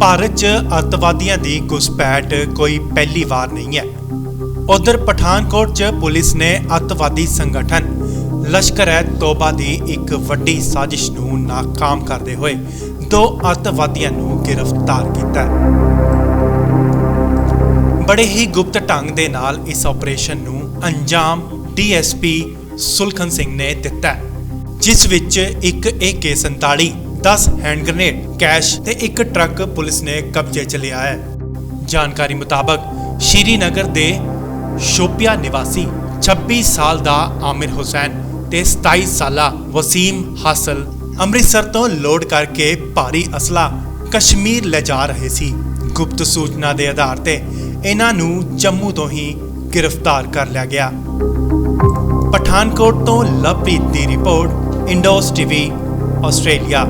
ਭਾਰਤ 'ਚ ਅੱਤਵਾਦੀਆਂ ਦੀ ਘੁਸਪੈਠ ਕੋਈ ਪਹਿਲੀ ਵਾਰ ਨਹੀਂ ਹੈ। ਉਧਰ ਪਠਾਨਕੋਟ 'ਚ ਪੁਲਿਸ ਨੇ ਅੱਤਵਾਦੀ ਸੰਗਠਨ ਲਸ਼ਕਰ-ਏ-ਤੋਬਾ ਦੀ ਇੱਕ ਵੱਡੀ ਸਾਜ਼ਿਸ਼ ਨੂੰ ਨਾਕਾਮ ਕਰਦੇ ਹੋਏ 2 ਅੱਤਵਾਦੀਆਂ ਨੂੰ ਗ੍ਰਿਫਤਾਰ ਕੀਤਾ ਹੈ। ਬੜੇ ਹੀ ਗੁਪਤ ਢੰਗ ਦੇ ਨਾਲ ਇਸ ਆਪਰੇਸ਼ਨ ਨੂੰ ਅੰਜਾਮ ਡੀਐਸਪੀ ਸੁਲਖਨ ਸਿੰਘ ਨੇ ਦਿੱਤਾ, ਜਿਸ ਵਿੱਚ ਇੱਕ AK-47, 10 हैंड ग्रेनेड, कैश ते एक ट्रक पुलिस ने कब्जे च लिया है। जानकारी मुताबक श्रीनगर दे शोपिया निवासी 26 साल दा आमिर हुसैन ते 27 साला वसीम हासिल अमृतसर तो लोड करके भारी असला कश्मीर ले जा रहे सी। गुप्त सूचना दे आधार ते इन्हां नूं जम्मू तो ही गिरफ्तार कर लिया गया। पठानकोट तो लवप्रीत दी रिपोर्ट, इंडोस टीवी, आस्ट्रेलिया।